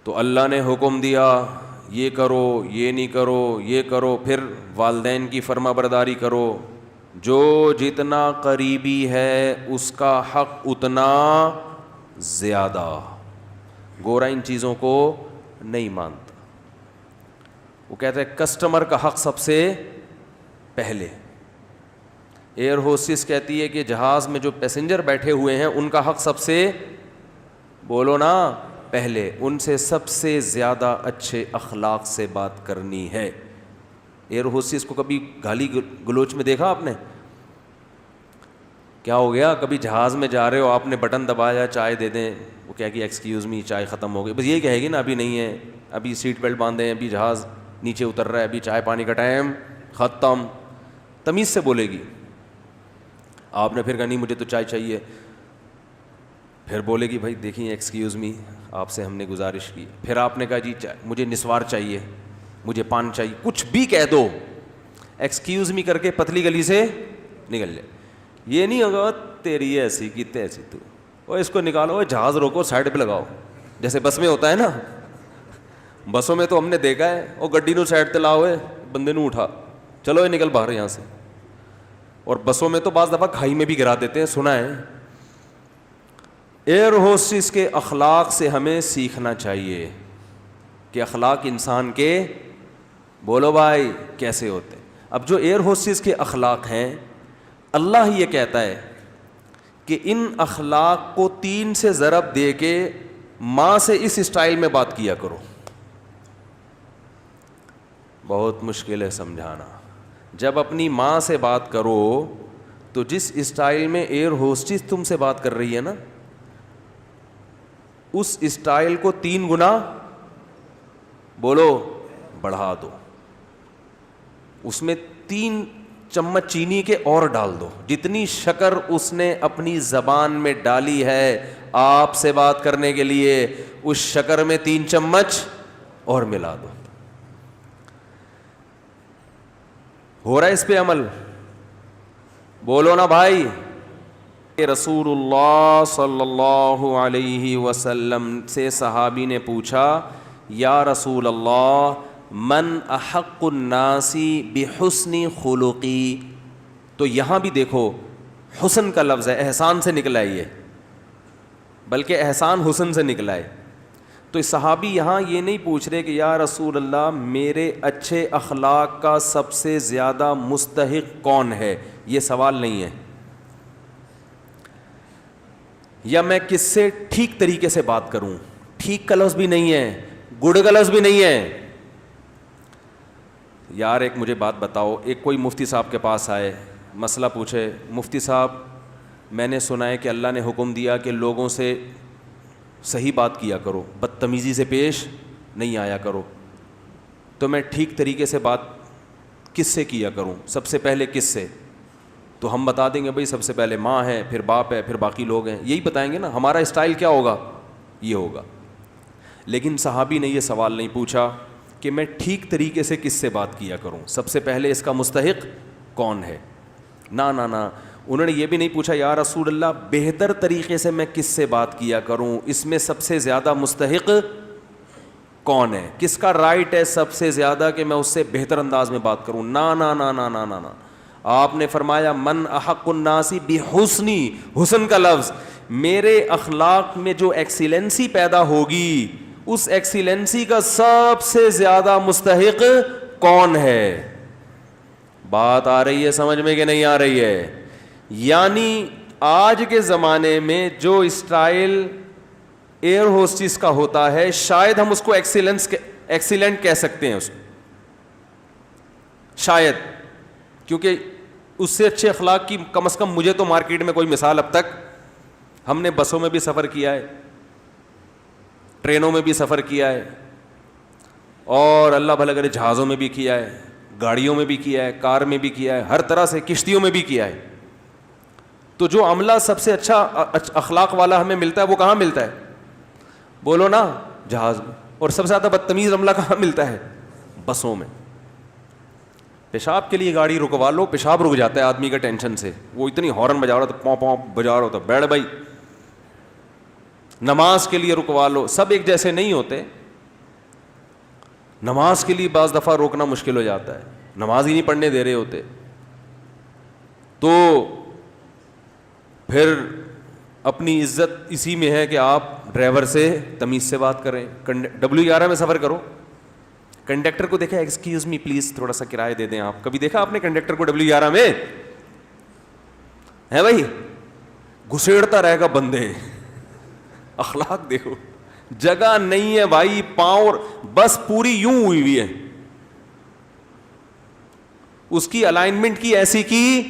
تو اللہ نے حکم دیا یہ کرو، یہ نہیں کرو، یہ کرو، پھر والدین کی فرما برداری کرو. جو جتنا قریبی ہے اس کا حق اتنا زیادہ. گورا ان چیزوں کو نہیں مانتا. وہ کہتا ہے کسٹمر کا حق سب سے پہلے. ایئر ہوسٹس کہتی ہے کہ جہاز میں جو پیسنجر بیٹھے ہوئے ہیں ان کا حق سب سے، بولو نا، پہلے. ان سے سب سے زیادہ اچھے اخلاق سے بات کرنی ہے. ایئر ہوسٹس کو کبھی گالی گلوچ میں دیکھا آپ نے؟ کیا ہو گیا، کبھی جہاز میں جا رہے ہو، آپ نے بٹن دبایا چائے دے دیں، وہ کہے گی ایکسکیوز می چائے ختم ہو گئی، بس یہی کہے گی نا ابھی نہیں ہے، ابھی سیٹ بیلٹ باندھیں، ابھی جہاز نیچے اتر رہا ہے، ابھی چائے پانی کا ٹائم ختم. تمیز سے بولے گی. آپ نے پھر کہا نہیں مجھے تو چائے چاہیے. پھر بولے گی بھائی دیکھیں ایکسکیوز می آپ سے ہم نے گزارش کی. پھر آپ نے کہا جی مجھے نسوار چاہیے، مجھے پان چاہیے، کچھ بھی کہہ دو، ایکسکیوز می کر کے پتلی گلی سے نکل جائے. یہ نہیں ہوگا تیری ایسی کی تیسی تو، اور اس کو نکالو، جہاز روکو سائڈ پہ لگاؤ، جیسے بس میں ہوتا ہے نا. بسوں میں تو ہم نے دیکھا ہے وہ گڈی نو سائڈ تے لاؤ، بندے نو اٹھا، چلو یہ نکل باہر یہاں سے. اور بسوں میں تو بعض دفعہ کھائی میں بھی گرا دیتے ہیں، سنا ہے. ایئر ہوسٹس کے اخلاق سے ہمیں سیکھنا چاہیے کہ اخلاق انسان کے، بولو بھائی، کیسے ہوتے ہیں. اب جو ایئر ہوسٹس کے اخلاق ہیں، اللہ یہ کہتا ہے کہ ان اخلاق کو 3 سے ضرب دے کے ماں سے اس اسٹائل میں بات کیا کرو. بہت مشکل ہے سمجھانا. جب اپنی ماں سے بات کرو تو جس اسٹائل میں ایئر ہوسٹس تم سے بات کر رہی ہے نا، اس اسٹائل کو 3 گنا، بولو، بڑھا دو. اس میں 3 چمچ چینی کے اور ڈال دو. جتنی شکر اس نے اپنی زبان میں ڈالی ہے آپ سے بات کرنے کے لیے، اس شکر میں 3 چمچ اور ملا دو. ہو رہا ہے اس پہ عمل؟ بولو نا بھائی. رسول اللہ صلی اللہ علیہ وسلم سے صحابی نے پوچھا یا رسول اللہ من احق الناس بحسن خلقی. تو یہاں بھی دیکھو حسن کا لفظ ہے، احسان سے نکلا ہے یہ، بلکہ احسان حسن سے نکلا ہے. تو صحابی یہاں یہ نہیں پوچھ رہے کہ یا رسول اللہ میرے اچھے اخلاق کا سب سے زیادہ مستحق کون ہے، یہ سوال نہیں ہے. یا میں کس سے ٹھیک طریقے سے بات کروں، ٹھیک کا لفظ بھی نہیں ہے، گڈ کا لفظ بھی نہیں ہے. یار ایک مجھے بات بتاؤ، ایک کوئی مفتی صاحب کے پاس آئے، مسئلہ پوچھے، مفتی صاحب میں نے سنا ہے کہ اللہ نے حکم دیا کہ لوگوں سے صحیح بات کیا کرو، بدتمیزی سے پیش نہیں آیا کرو، تو میں ٹھیک طریقے سے بات کس سے کیا کروں، سب سے پہلے کس سے؟ تو ہم بتا دیں گے بھائی سب سے پہلے ماں ہے، پھر باپ ہے، پھر باقی لوگ ہیں، یہی بتائیں گے نا. ہمارا اسٹائل کیا ہوگا؟ یہ ہوگا. لیکن صحابی نے یہ سوال نہیں پوچھا کہ میں ٹھیک طریقے سے کس سے بات کیا کروں، سب سے پہلے اس کا مستحق کون ہے. نا نا نا، انہوں نے یہ بھی نہیں پوچھا یا رسول اللہ بہتر طریقے سے میں کس سے بات کیا کروں، اس میں سب سے زیادہ مستحق کون ہے، کس کا رائٹ ہے سب سے زیادہ کہ میں اس سے بہتر انداز میں بات کروں. نا نا نا نا نا نا نا، آپ نے فرمایا من احق الناس بحسنی، حسن کا لفظ، میرے اخلاق میں جو ایکسیلنسی پیدا ہوگی اس ایکسیلنسی کا سب سے زیادہ مستحق کون ہے. بات آ رہی ہے سمجھ میں کہ نہیں آ رہی ہے؟ یعنی آج کے زمانے میں جو اسٹائل ایئر ہوسٹس کا ہوتا ہے شاید ہم اس کو ایکسیلنٹ کہہ سکتے ہیں اس کو، شاید، کیونکہ اس سے اچھے اخلاق کی کم از کم مجھے تو مارکیٹ میں کوئی مثال اب تک، ہم نے بسوں میں بھی سفر کیا ہے، ٹرینوں میں بھی سفر کیا ہے، اور اللہ بھلا کرے جہازوں میں بھی کیا ہے، گاڑیوں میں بھی کیا ہے، کار میں بھی کیا ہے، ہر طرح سے کشتیوں میں بھی کیا ہے. تو جو عملہ سب سے اچھا اخلاق والا ہمیں ملتا ہے وہ کہاں ملتا ہے؟ بولو نا، جہاز میں. اور سب سے زیادہ بدتمیز عملہ کہاں ملتا ہے؟ بسوں میں. پیشاب کے لیے گاڑی رکوا لو، پیشاب رک جاتا ہے آدمی کا ٹینشن سے، وہ اتنی ہارن بجا رہا تھا، پاؤں پاؤں بجا رہا ہوتا، بیٹھ بھائی. نماز کے لیے رکوا لو، سب ایک جیسے نہیں ہوتے. نماز کے لیے بعض دفعہ روکنا مشکل ہو جاتا ہے, نماز ہی نہیں پڑھنے دے رہے ہوتے, تو پھر اپنی عزت اسی میں ہے کہ آپ ڈرائیور سے تمیز سے بات کریں. W11 میں سفر کرو, کنڈکٹر کو دیکھا ایکسکیوز می پلیز تھوڑا سا کرایہ دے دیں آپ, کبھی دیکھا آپ نے کنڈکٹر کو W11 میں؟ ہے بھائی, گھسیڑتا رہے گا بندے. اخلاق دیکھو, جگہ نہیں ہے بھائی, پاؤں بس پوری یوں ہوئی ہوئی ہے, اس کی الائنمنٹ کی ایسی کی,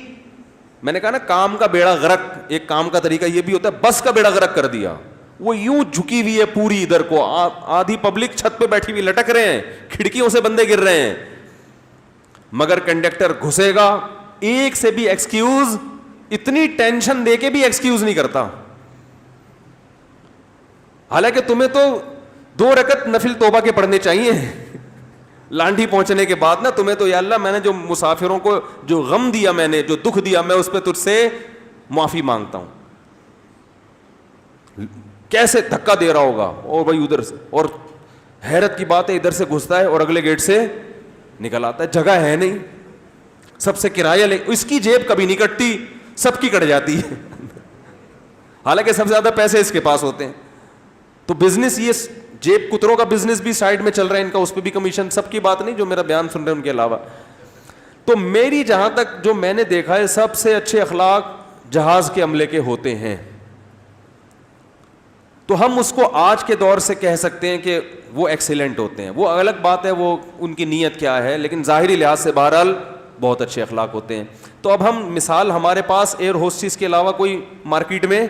میں نے کہا نا کام کا بیڑا غرق, ایک کام کا طریقہ یہ بھی ہوتا ہے, بس کا بیڑا غرق کر دیا. وہ یوں جھکی ہوئی ہے پوری ادھر کو, آدھی پبلک چھت پہ بیٹھی ہوئی لٹک رہے ہیں, کھڑکیوں سے بندے گر رہے ہیں, مگر کنڈکٹر گھسے گا, ایک سے بھی ایکسکیوز, اتنی ٹینشن دے کے بھی ایکسکیوز نہیں کرتا. حالانکہ تمہیں تو 2 رکعت نفل توبہ کے پڑھنے چاہیے لانڈھی پہنچنے کے بعد نا, تمہیں تو یا اللہ میں نے جو مسافروں کو جو غم دیا, میں نے جو دکھ دیا, میں اس پہ تجھ سے معافی مانگتا ہوں. کیسے دھکا دے رہا ہوگا, اور بھائی ادھر سے, اور حیرت کی بات ہے ادھر سے گھستا ہے اور اگلے گیٹ سے نکل آتا ہے, جگہ ہے نہیں, سب سے کرایہ لے, اس کی جیب کبھی نہیں کٹتی, سب کی کٹ جاتی ہے حالانکہ سب سے زیادہ پیسے اس کے پاس ہوتے ہیں. تو بزنس, یہ جیب کتروں کا بزنس بھی سائڈ میں چل رہا ہے ان کا, اس پہ بھی کمیشن, سب کی بات نہیں جو میرا بیان سن رہے ہیں ان کے علاوہ. تو میری جہاں تک جو میں نے دیکھا ہے, سب سے اچھے اخلاق جہاز کے عملے کے ہوتے ہیں. تو ہم اس کو آج کے دور سے کہہ سکتے ہیں کہ وہ ایکسیلنٹ ہوتے ہیں. وہ الگ بات ہے وہ ان کی نیت کیا ہے, لیکن ظاہری لحاظ سے بہرحال بہت اچھے اخلاق ہوتے ہیں. تو اب ہم مثال, ہمارے پاس ایئر ہوسٹس کے علاوہ کوئی مارکیٹ میں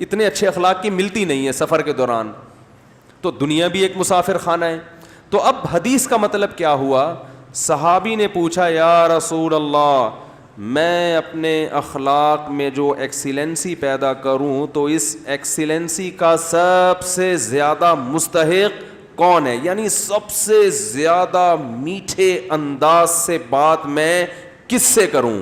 اتنے اچھے اخلاق کی ملتی نہیں ہے سفر کے دوران. تو دنیا بھی ایک مسافر خانہ ہے. تو اب حدیث کا مطلب کیا ہوا, صحابی نے پوچھا یا رسول اللہ, میں اپنے اخلاق میں جو ایکسیلنسی پیدا کروں تو اس ایکسیلنسی کا سب سے زیادہ مستحق کون ہے, یعنی سب سے زیادہ میٹھے انداز سے بات میں کس سے کروں.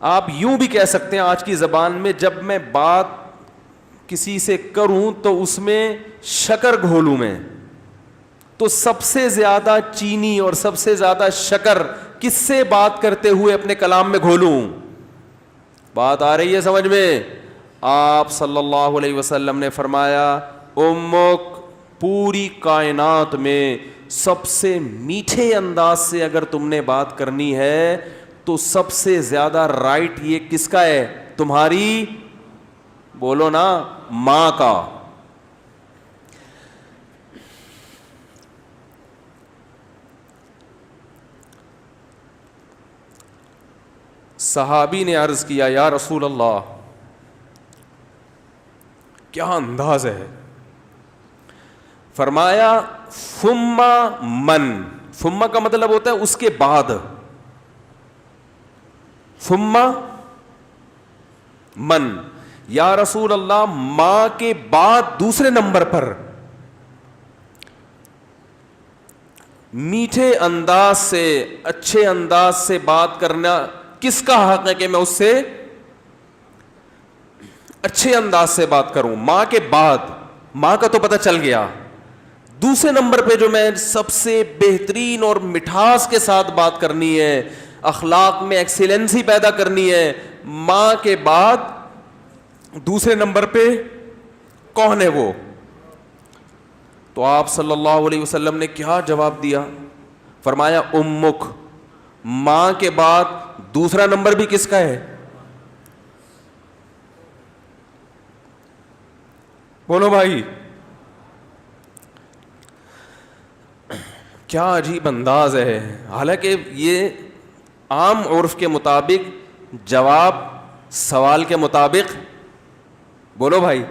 آپ یوں بھی کہہ سکتے ہیں آج کی زبان میں, جب میں بات کسی سے کروں تو اس میں شکر گھولوں میں, تو سب سے زیادہ چینی اور سب سے زیادہ شکر کس سے بات کرتے ہوئے اپنے کلام میں گھولوں. بات آ رہی ہے سمجھ میں؟ آپ صلی اللہ علیہ وسلم نے فرمایا, امک, پوری کائنات میں سب سے میٹھے انداز سے اگر تم نے بات کرنی ہے تو سب سے زیادہ رائٹ یہ کس کا ہے, تمہاری, بولو نا, ماں کا. صحابی نے عرض کیا یا رسول اللہ, کیا انداز ہے. فرمایا ثم من, ثم کا مطلب ہوتا ہے اس کے بعد, ثم من, یا رسول اللہ ماں کے بعد دوسرے نمبر پر میٹھے انداز سے, اچھے انداز سے بات کرنا کس کا حق ہے کہ میں اس سے اچھے انداز سے بات کروں. ماں کے بعد, ماں کا تو پتہ چل گیا, دوسرے نمبر پہ جو میں سب سے بہترین اور مٹھاس کے ساتھ بات کرنی ہے, اخلاق میں ایکسیلنسی پیدا کرنی ہے, ماں کے بعد دوسرے نمبر پہ کون ہے وہ؟ تو آپ صلی اللہ علیہ وسلم نے کیا جواب دیا؟ فرمایا امک, ماں کے بعد دوسرا نمبر بھی کس کا ہے؟ بولو بھائی, کیا عجیب انداز ہے. حالانکہ یہ عام عرف کے مطابق جواب سوال کے مطابق, بولو بھائی,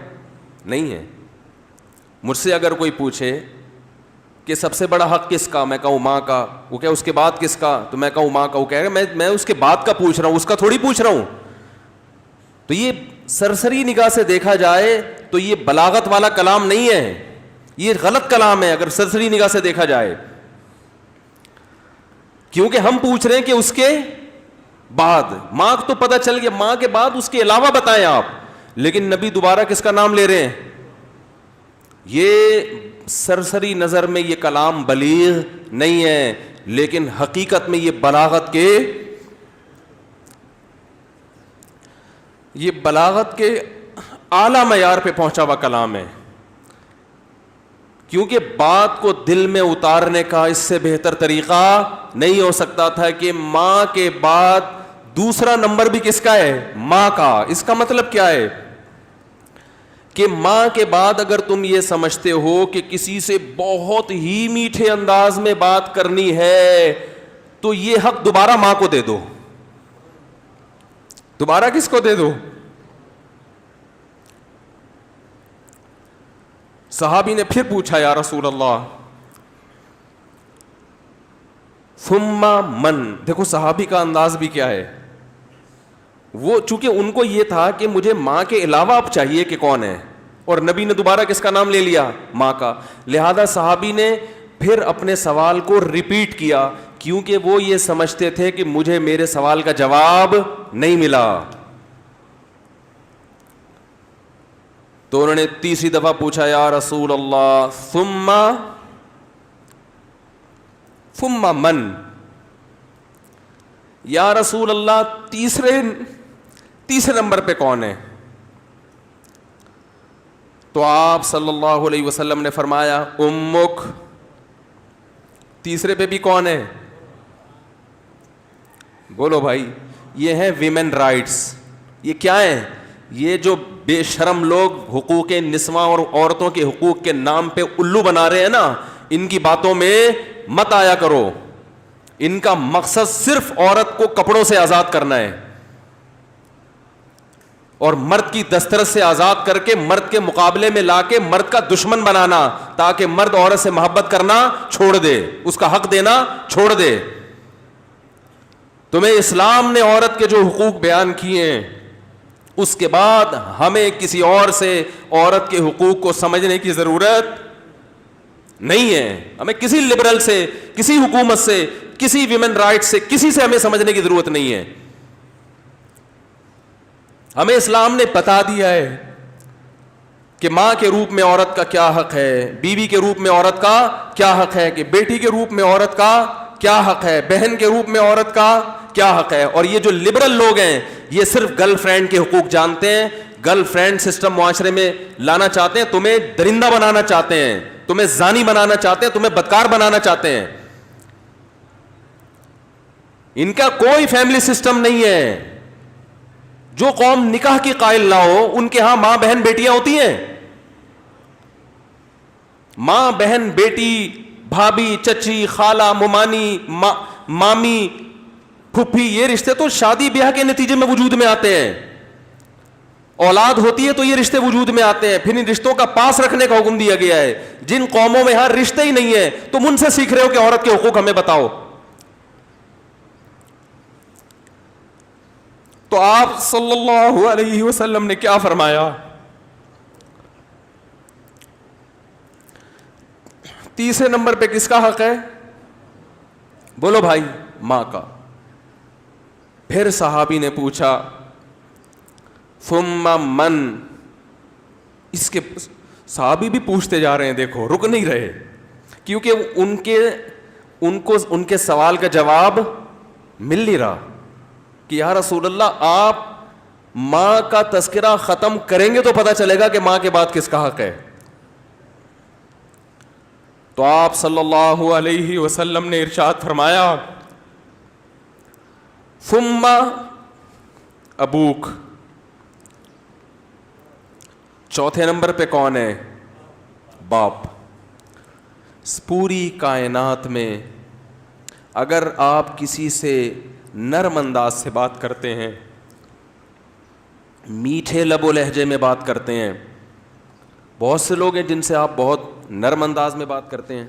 نہیں ہے. مجھ سے اگر کوئی پوچھے کہ سب سے بڑا حق کس کا, میں کہوں ماں کا. وہ کہ اس کے بعد کس کا, تو میں کہوں ماں کا. وہ کہے گا میں اس کے بعد کا پوچھ رہا ہوں, اس کا تھوڑی پوچھ رہا ہوں. تو یہ سرسری نگاہ سے دیکھا جائے تو یہ بلاغت والا کلام نہیں ہے, یہ غلط کلام ہے اگر سرسری نگاہ سے دیکھا جائے, کیونکہ ہم پوچھ رہے ہیں کہ اس کے بعد. ماں تو پتہ چل گیا, ماں کے بعد اس کے علاوہ بتائیں آپ, لیکن نبی دوبارہ کس کا نام لے رہے ہیں؟ یہ سرسری نظر میں یہ کلام بلیغ نہیں ہے، لیکن حقیقت میں یہ بلاغت کے اعلیٰ معیار پہ پہنچا ہوا کلام ہے. کیونکہ بات کو دل میں اتارنے کا اس سے بہتر طریقہ نہیں ہو سکتا تھا کہ ماں کے بعد دوسرا نمبر بھی کس کا ہے؟ ماں کا. اس کا مطلب کیا ہے کہ ماں کے بعد اگر تم یہ سمجھتے ہو کہ کسی سے بہت ہی میٹھے انداز میں بات کرنی ہے تو یہ حق دوبارہ ماں کو دے دو. دوبارہ کس کو دے دو؟ صحابی نے پھر پوچھا یا رسول اللہ ثم من. دیکھو صحابی کا انداز بھی کیا ہے. وہ چونکہ ان کو یہ تھا کہ مجھے ماں کے علاوہ اب چاہیے کہ کون ہے، اور نبی نے دوبارہ کس کا نام لے لیا؟ ماں کا. لہذا صحابی نے پھر اپنے سوال کو ریپیٹ کیا، کیونکہ وہ یہ سمجھتے تھے کہ مجھے میرے سوال کا جواب نہیں ملا. تو انہوں نے تیسری دفعہ پوچھا یا رسول اللہ ثم من. یا رسول اللہ تیسرے نمبر پہ کون ہے؟ تو آپ صلی اللہ علیہ وسلم نے فرمایا امک. تیسرے پہ بھی کون ہے؟ بولو بھائی. یہ ہیں ویمن رائٹس. یہ کیا ہے؟ یہ جو بے شرم لوگ حقوق نسواں اور عورتوں کے حقوق کے نام پہ الو بنا رہے ہیں نا، ان کی باتوں میں مت آیا کرو. ان کا مقصد صرف عورت کو کپڑوں سے آزاد کرنا ہے اور مرد کی دسترس سے آزاد کر کے مرد کے مقابلے میں لا کے مرد کا دشمن بنانا، تاکہ مرد عورت سے محبت کرنا چھوڑ دے، اس کا حق دینا چھوڑ دے. تمہیں اسلام نے عورت کے جو حقوق بیان کیے ہیں، اس کے بعد ہمیں کسی اور سے عورت کے حقوق کو سمجھنے کی ضرورت نہیں ہے. ہمیں کسی لبرل سے، کسی حکومت سے، کسی ویمن رائٹ سے، کسی سے ہمیں سمجھنے کی ضرورت نہیں ہے. ہمیں اسلام نے بتا دیا ہے کہ ماں کے روپ میں عورت کا کیا حق ہے، بیوی کے روپ میں عورت کا کیا حق ہے، کہ بیٹی کے روپ میں عورت کا کیا حق ہے، بہن کے روپ میں عورت کا کیا حق ہے. اور یہ جو لبرل لوگ ہیں یہ صرف گرل فرینڈ کے حقوق جانتے ہیں. گرل فرینڈ سسٹم معاشرے میں لانا چاہتے ہیں، تمہیں درندہ بنانا چاہتے ہیں، تمہیں زانی بنانا چاہتے ہیں، تمہیں بدکار بنانا چاہتے ہیں. ان کا کوئی فیملی سسٹم نہیں ہے. جو قوم نکاح کی قائل نہ ہو ان کے ہاں ماں بہن بیٹیاں ہوتی ہیں. ماں بہن بیٹی، بھابھی چچی خالہ ممانی مامی پھپھی، یہ رشتے تو شادی بیاہ کے نتیجے میں وجود میں آتے ہیں. اولاد ہوتی ہے تو یہ رشتے وجود میں آتے ہیں. پھر ان رشتوں کا پاس رکھنے کا حکم دیا گیا ہے. جن قوموں میں ہر رشتے ہی نہیں ہے تم ان سے سیکھ رہے ہو کہ عورت کے حقوق ہمیں بتاؤ. تو آپ صلی اللہ علیہ وسلم نے کیا فرمایا؟ تیسرے نمبر پہ کس کا حق ہے؟ بولو بھائی. ماں کا. پھر صحابی نے پوچھا ثم من. اس کے صحابی بھی پوچھتے جا رہے ہیں، دیکھو رک نہیں رہے، کیونکہ ان کے سوال کا جواب مل نہیں رہا کہ یا رسول اللہ آپ ماں کا تذکرہ ختم کریں گے تو پتہ چلے گا کہ ماں کے بعد کس کا حق ہے. تو آپ صلی اللہ علیہ وسلم نے ارشاد فرمایا ثم ابوک. چوتھے نمبر پہ کون ہے؟ باپ. پوری کائنات میں اگر آپ کسی سے نرم انداز سے بات کرتے ہیں، میٹھے لب و لہجے میں بات کرتے ہیں، بہت سے لوگ ہیں جن سے آپ بہت نرم انداز میں بات کرتے ہیں،